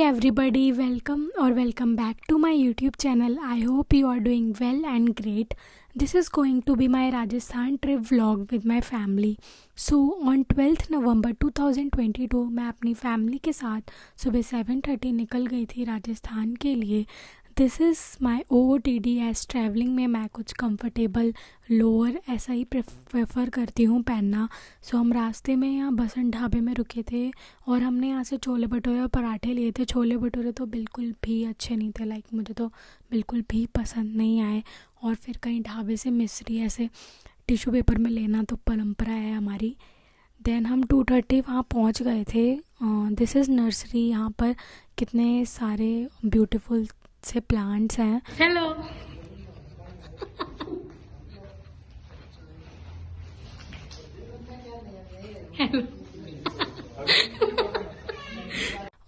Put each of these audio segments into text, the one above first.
everybody, welcome back to my YouTube channel. I hope you are doing well and great. This is going to be my Rajasthan trip vlog with my family. So on 12th November 2022 मैं अपनी family के साथ सुबह 7:30 निकल गई थी राजस्थान के लिए. This is my OOTD as travelling में मैं कुछ कंफर्टेबल लोअर ऐसा ही प्रेफर करती हूँ पहनना. सो हम रास्ते में यहाँ बसंत ढाबे में रुके थे और हमने यहाँ से छोले भटूरे और पराठे लिए थे. छोले भटूरे तो बिल्कुल भी अच्छे नहीं थे, लाइक मुझे तो बिल्कुल भी पसंद नहीं आए. और फिर कहीं ढाबे से मिश्री ऐसे टिश्यू पेपर में लेना तो परंपरा है हमारी. देन हम 2:30 वहाँ पहुँच गए थे. This is nursery. यहाँ पर कितने सारे ब्यूटीफुल से प्लांट्स हैं. हेलो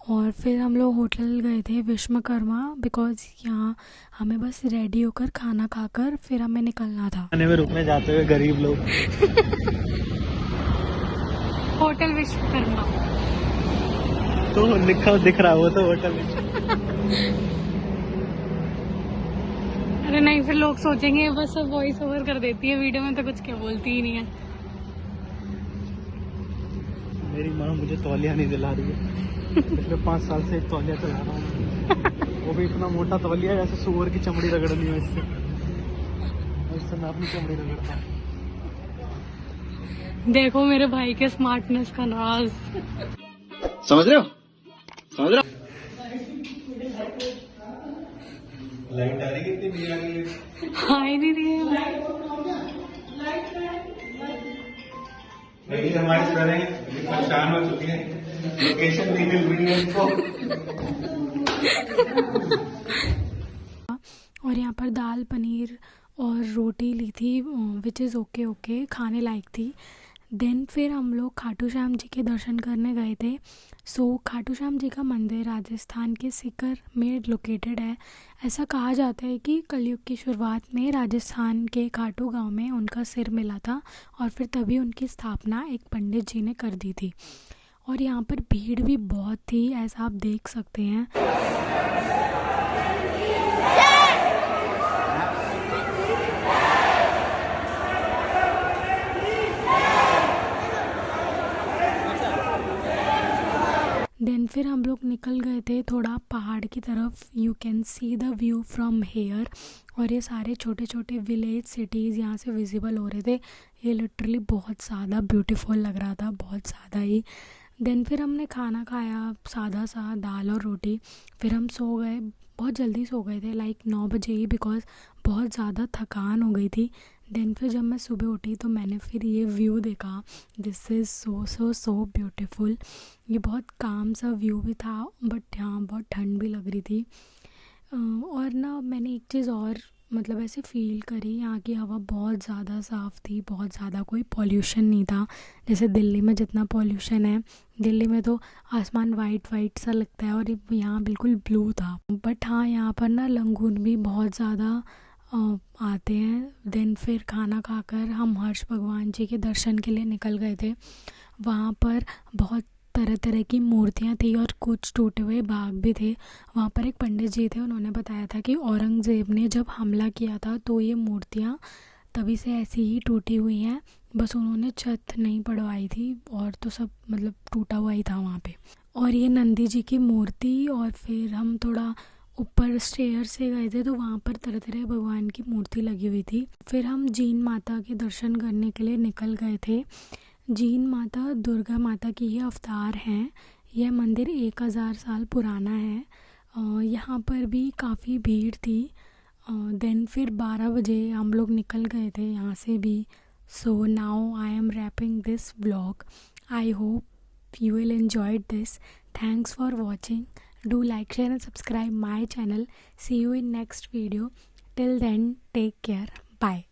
और फिर हम लोग होटल गए थे विश्वकर्मा, बिकॉज यहाँ हमें बस रेडी होकर खाना खाकर फिर हमें निकलना था. खाने में रुकने जाते हुए गरीब लोग. होटल विश्वकर्मा तो लिखा दिख रहा वो तो होटल. अरे नहीं, फिर लोग सोचेंगे बस सब वॉइस ओवर कर देती है, वीडियो में तो कुछ क्या बोलती ही नहीं है. मेरी माँ मुझे तौलिया नहीं दिला रही है. पिछले 5 साल से एक तौलिया चला रहा हूँ, वो भी इतना मोटा तौलिया जैसे सुअर की चमड़ी रगड़नी हो. इससे मैं अपनी चमड़ी रगड़ता हूँ. देखो मेरे भाई के स्मार्टनेस का राज. समझ रहे हो? लाइट आ रही है, कितनी आ रही है? हाँ ही नहीं रही है. नहीं हमारे परेशान हो चुकी है, लोकेशन नहीं मिल रही है इसको. और यहाँ पर दाल पनीर और रोटी ली थी, विच इज़ ओके खाने लायक थी. देन फिर हम लोग खाटू श्याम जी के दर्शन करने गए थे. सो खाटू श्याम जी का मंदिर राजस्थान के सीकर में लोकेटेड है. ऐसा कहा जाता है कि कलयुग की शुरुआत में राजस्थान के खाटू गांव में उनका सिर मिला था और फिर तभी उनकी स्थापना एक पंडित जी ने कर दी थी. और यहाँ पर भीड़ भी बहुत थी, ऐसा आप देख सकते हैं. देन फिर हम लोग निकल गए थे थोड़ा पहाड़ की तरफ. You can see the view from here. और ये सारे छोटे छोटे विलेज सिटीज़ यहाँ से विजिबल हो रहे थे. ये लिटरली बहुत ज़्यादा ब्यूटीफुल लग रहा था, बहुत ज़्यादा ही. देन फिर हमने खाना खाया सादा सा दाल और रोटी. फिर हम सो गए, बहुत जल्दी सो गए थे, लाइक 9 बजे ही, बिकॉज बहुत ज़्यादा थकान हो गई थी. देन फिर जब मैं सुबह उठी तो मैंने फिर ये व्यू देखा. This is so beautiful. ये बहुत काम सा व्यू भी था, बट यहाँ बहुत ठंड भी लग रही थी. और ना मैंने एक चीज़ और मतलब ऐसे फील करी, यहाँ की हवा बहुत ज़्यादा साफ़ थी, बहुत ज़्यादा कोई पॉल्यूशन नहीं था. जैसे दिल्ली में जितना पॉल्यूशन है, दिल्ली में तो आसमान वाइट सा लगता है और यहाँ बिल्कुल ब्लू था. बट हाँ, यहाँ पर ना लंगूर भी बहुत ज़्यादा आते हैं. देन फिर खाना खाकर हम हर्ष भगवान जी के दर्शन के लिए निकल गए थे. वहाँ पर बहुत तरह तरह की मूर्तियाँ थी और कुछ टूटे हुए बाग भी थे. वहाँ पर एक पंडित जी थे, उन्होंने बताया था कि औरंगज़ेब ने जब हमला किया था तो ये मूर्तियाँ तभी से ऐसी ही टूटी हुई हैं, बस उन्होंने छत नहीं पड़वाई थी और तो सब मतलब टूटा हुआ ही था वहाँ पे. और ये नंदी जी की मूर्ति. और फिर हम थोड़ा ऊपर स्टेयर से गए थे तो वहाँ पर तरह तरह भगवान की मूर्ति लगी हुई थी. फिर हम जीन माता के दर्शन करने के लिए निकल गए थे. जीन माता दुर्गा माता की ये अवतार हैं. यह मंदिर 1000 साल पुराना है. यहाँ पर भी काफ़ी भीड़ थी. देन फिर 12 बजे हम लोग निकल गए थे यहाँ से भी. So now I am wrapping this vlog. I hope you will enjoy this. Thanks for watching. Do like, share and subscribe my channel. See you in next video. Till then, take care. Bye.